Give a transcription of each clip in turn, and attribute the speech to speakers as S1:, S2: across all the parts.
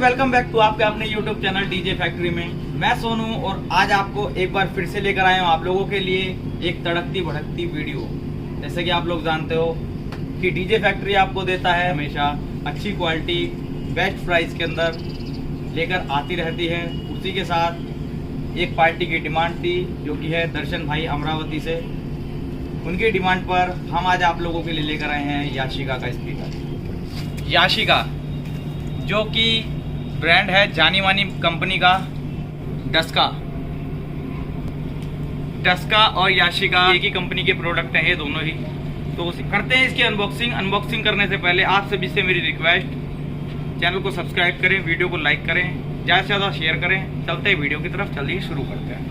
S1: Welcome back to आपके अपने YouTube channel DJ factory में। मैं सोनू और आज आपको एक बार फिर से लेकर आया हूँ आप लोगों के लिए एक तड़कती भड़कती वीडियो। जैसे कि आप लोग जानते हो कि डीजे फैक्ट्री आपको देता है हमेशा अच्छी क्वालिटी बेस्ट प्राइस के अंदर लेकर आती रहती है। उसी के साथ एक पार्टी की डिमांड थी जो कि है दर्शन भाई अमरावती से। उनकी डिमांड पर हम आज आप लोगों के लिए लेकर आए हैं याशिका का स्पीकर। याशिका जो कि ब्रांड है जानी मानी कंपनी का डस्का और याशिका एक ही कंपनी के प्रोडक्ट हैं ये दोनों ही। तो करते हैं इसकी अनबॉक्सिंग करने से पहले आप सभी से मेरी रिक्वेस्ट, चैनल को सब्सक्राइब करें, वीडियो को लाइक करें, ज़्यादा से ज़्यादा शेयर करें। चलते हैं वीडियो की तरफ, जल्दी शुरू करते हैं।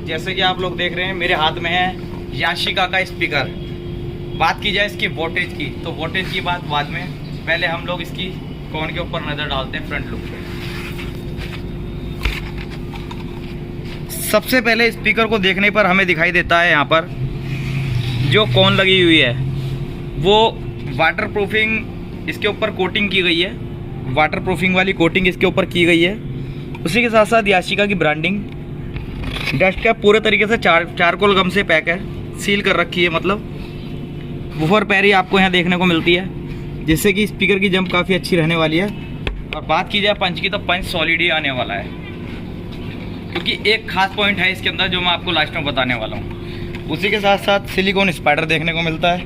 S1: जैसे कि आप लोग देख रहे हैं मेरे हाथ में है याशिका का स्पीकर। बात की जाए इसकी वोल्टेज की, तो वोल्टेज की बात बाद में, पहले हम लोग इसकी कॉन के ऊपर नज़र डालते हैं फ्रंट लुक पे। सबसे पहले स्पीकर को देखने पर हमें दिखाई देता है यहाँ पर जो कॉन लगी हुई है वो वाटर प्रूफिंग इसके ऊपर कोटिंग की गई है, वाटर प्रूफिंग वाली कोटिंग इसके ऊपर की गई है। उसी के साथ साथ याशिका की ब्रांडिंग डस्ट कैप पूरे तरीके से चारकोल गम से पैक है, सील कर रखी है। मतलब वूफर पैरी आपको यहाँ देखने को मिलती है जिससे कि स्पीकर की जंप काफ़ी अच्छी रहने वाली है। और बात की जाए पंच की, तो पंच सॉलिड ही आने वाला है क्योंकि एक खास पॉइंट है इसके अंदर जो मैं आपको लास्ट में बताने वाला हूँ। उसी के साथ साथ सिलिकॉन स्पाइडर देखने को मिलता है।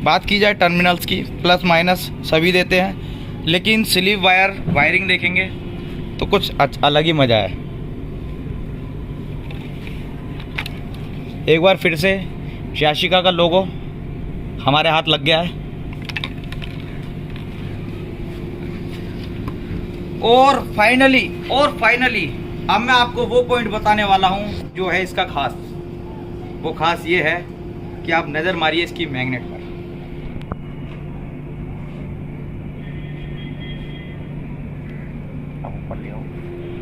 S1: बात की जाए टर्मिनल्स की, प्लस माइनस सभी देते हैं, लेकिन स्लीव वायरिंग देखेंगे तो कुछ अलग ही मज़ा है। एक बार फिर से याशिका का लोगो हमारे हाथ लग गया है और फाइनली अब मैं आपको वो पॉइंट बताने वाला हूं जो है इसका खास। वो खास ये है कि आप नज़र मारिए इसकी मैग्नेट पर।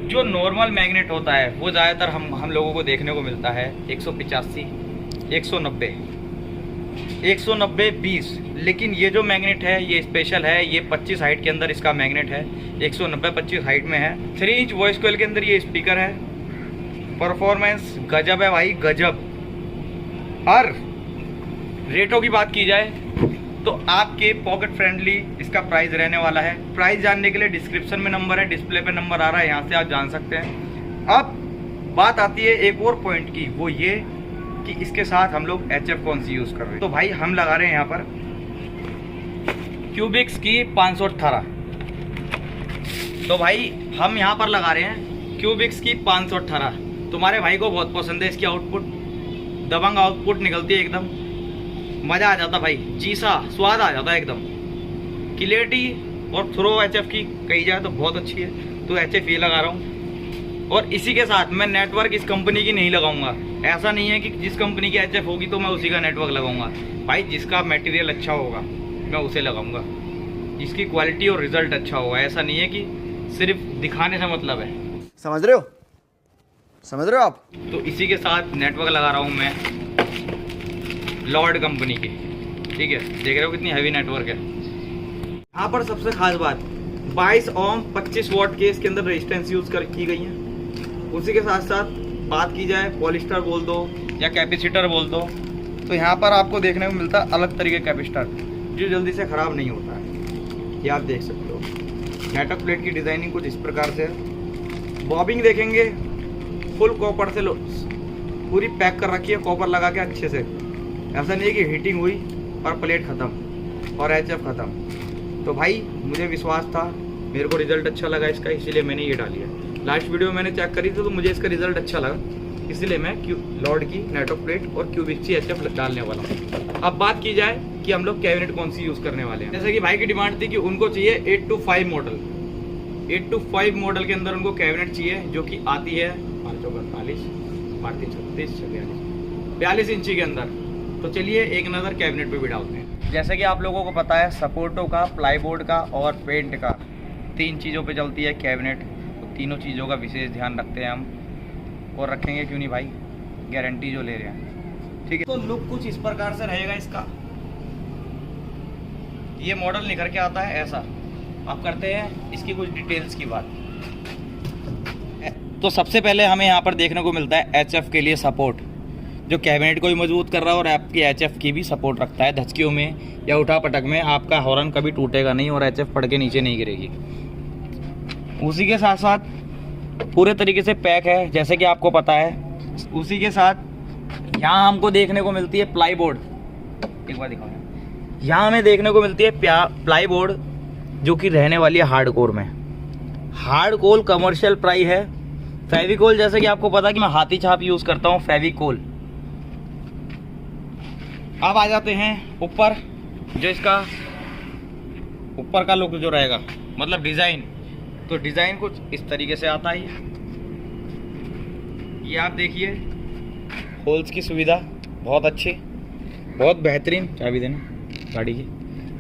S1: जो नॉर्मल मैग्नेट होता है वो ज़्यादातर हम लोगों को देखने को मिलता है 185, 190, 190, 20। लेकिन ये जो मैग्नेट है ये स्पेशल है, ये 25 हाइट के अंदर इसका मैग्नेट है, 190 25 हाइट में है। 3 इंच वॉइस कोयल के अंदर ये स्पीकर है। परफॉर्मेंस गजब है भाई, गजब। और रेटों की बात की जाए तो आपके पॉकेट फ्रेंडली इसका प्राइस रहने वाला है। प्राइस जानने के लिए डिस्क्रिप्शन में नंबर है, डिस्प्ले पे नंबर आ रहा है, यहाँ से आप जान सकते हैं। अब बात आती है एक और पॉइंट की, वो ये कि इसके साथ हम लोग HF कौन सी यूज़ कर रहे हैं। तो भाई हम लगा रहे हैं यहाँ पर क्यूबिक्स की 518। तो भाई हम यहाँ पर लगा रहे हैं क्यूबिक्स की 518। तुम्हारे भाई को बहुत पसंद है इसकी आउटपुट, दबंग आउटपुट निकलती है एकदम, मज़ा आ जाता भाई, जी सा स्वाद आ जाता है एकदम। क्लियरिटी और थ्रो HF की कही जाए तो बहुत अच्छी है, तो HF ये लगा रहा हूँ। और इसी के साथ मैं नेटवर्क इस कंपनी की नहीं लगाऊंगा। ऐसा नहीं है कि जिस कंपनी की HF होगी तो मैं उसी का नेटवर्क लगाऊंगा। भाई जिसका मटेरियल अच्छा होगा मैं उसे लगाऊंगा, जिसकी क्वालिटी और रिजल्ट अच्छा होगा। ऐसा नहीं है कि सिर्फ दिखाने से मतलब है। समझ रहे हो आप? तो इसी के साथ नेटवर्क लगा रहा हूँ मैं लॉर्ड कंपनी की। ठीक है, देख रहे हो कितनी हैवी नेटवर्क है। यहाँ पर सबसे खास बात 22 ओम 25 वॉट के इसके अंदर रेजिस्टेंस यूज की गई है। उसी के साथ साथ बात की जाए पॉलिस्टर बोल दो या कैपेसिटर बोल दो, तो यहाँ पर आपको देखने को मिलता है अलग तरीके का कैपेसिटर जो जल्दी से ख़राब नहीं होता है। ये आप देख सकते हो। नेटवर्क प्लेट की डिज़ाइनिंग कुछ इस प्रकार से है। बॉबिंग देखेंगे फुल कॉपर से पूरी पैक कर रखी है, कॉपर लगा के अच्छे से। ऐसा नहीं है कि हीटिंग हुई और प्लेट ख़त्म और HF ख़त्म। तो भाई मुझे विश्वास था, मेरे को रिज़ल्ट अच्छा लगा इसका, इसीलिए मैंने ये डाली है। लास्ट वीडियो मैंने चेक करी थी तो मुझे इसका रिज़ल्ट अच्छा लगा, इसीलिए मैं लॉर्ड की नेटवर्क प्लेट और क्यूबिक्स की HF डालने वाला हूँ। अब बात की जाए कि हम लोग कैबिनेट कौन सी यूज़ करने वाले हैं। जैसे कि भाई की डिमांड थी कि उनको चाहिए 825 मॉडल, 825 मॉडल के अंदर उनको कैबिनेट चाहिए जो कि आती है 548, 36, 42 इंची के अंदर। तो चलिए एक नज़र कैबिनेट पे भी डालते हैं। जैसे कि आप लोगों को पता है सपोर्टों का, प्लाईबोर्ड का और पेंट का 3 चीज़ों पे चलती है कैबिनेट, तो तीनों चीज़ों का विशेष ध्यान रखते हैं हम, और रखेंगे क्यों नहीं भाई, गारंटी जो ले रहे हैं। ठीक है, तो लुक कुछ इस प्रकार से रहेगा इसका। ये मॉडल निकल के आता है ऐसा। आप करते हैं इसकी कुछ डिटेल्स की बात। तो सबसे पहले हमें यहाँ पर देखने को मिलता है HF के लिए सपोर्ट, जो कैबिनेट को भी मजबूत कर रहा है और आपकी HF की भी सपोर्ट रखता है। धचकियों में या उठा पटक में आपका हॉर्न कभी टूटेगा नहीं और HF पड़ के नीचे नहीं गिरेगी। उसी के साथ साथ पूरे तरीके से पैक है, जैसे कि आपको पता है। उसी के साथ यहाँ हमको देखने को मिलती है प्लाई बोर्ड। एक बार दिखाओ, यहाँ हमें देखने को मिलती है प्लाई बोर्ड, जो कि रहने वाली है हार्डकोर में। हार्डकोर कमर्शियल प्राइस है। फेविकोल, जैसे कि आपको पता है कि मैं हाथी छाप यूज करता हूँ, फेविकोल। अब आ जाते हैं ऊपर, जो इसका ऊपर का लुक जो रहेगा, मतलब डिजाइन, तो डिजाइन कुछ इस तरीके से आता है। ये आप देखिए, होल्स की सुविधा बहुत अच्छी, बहुत बेहतरीन। चाबी देना गाड़ी की,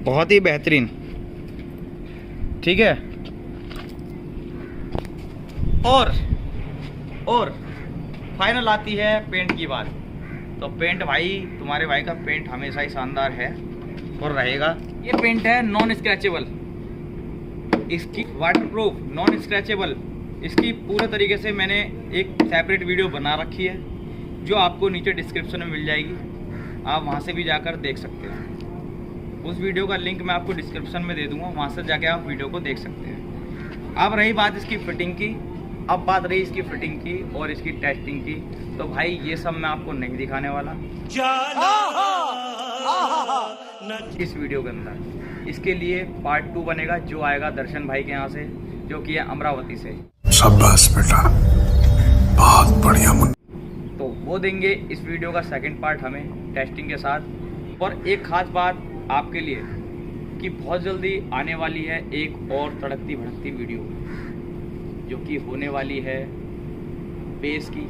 S1: बहुत ही बेहतरीन। ठीक है, और फाइनल आती है पेंट की बात। तो पेंट भाई, तुम्हारे भाई का पेंट हमेशा ही शानदार है और रहेगा। ये पेंट है नॉन स्क्रैचेबल, इसकी वाटरप्रूफ, नॉन स्क्रैचेबल। इसकी पूरे तरीके से मैंने एक सेपरेट वीडियो बना रखी है, जो आपको नीचे डिस्क्रिप्शन में मिल जाएगी। आप वहाँ से भी जाकर देख सकते हैं। उस वीडियो का लिंक मैं आपको डिस्क्रिप्शन में दे दूँगा, वहाँ से जाके आप वीडियो को देख सकते हैं। अब रही बात इसकी फिटिंग की, अब बात रही इसकी फिटिंग की और इसकी टेस्टिंग की। तो भाई ये सब मैं आपको नहीं दिखाने वाला इस वीडियो के अंदर। इसके लिए पार्ट 2 बनेगा, जो आएगा दर्शन भाई के यहाँ से, जो कि है अमरावती से।
S2: शाबाश बेटा, बहुत बढ़िया।
S1: तो वो देंगे इस वीडियो का सेकंड पार्ट हमें टेस्टिंग के साथ। और एक खास बात आपके लिए कि बहुत जल्दी आने वाली है एक और तड़कती भड़कती वीडियो, जो कि होने वाली है बेस की।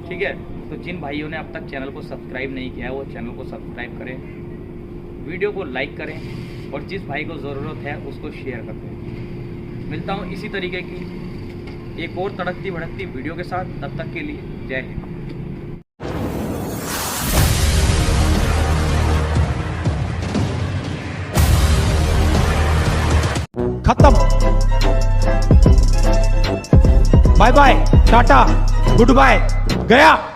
S1: ठीक है, तो जिन भाइयों ने अब तक चैनल को सब्सक्राइब नहीं किया है, वो चैनल को सब्सक्राइब करें, वीडियो को लाइक करें, और जिस भाई को ज़रूरत है उसको शेयर कर दें। मिलता हूँ इसी तरीके की एक और तड़कती भड़कती वीडियो के साथ। तब तक के लिए जय हिंद।
S3: खत्म, bye bye, tata, goodbye, गया।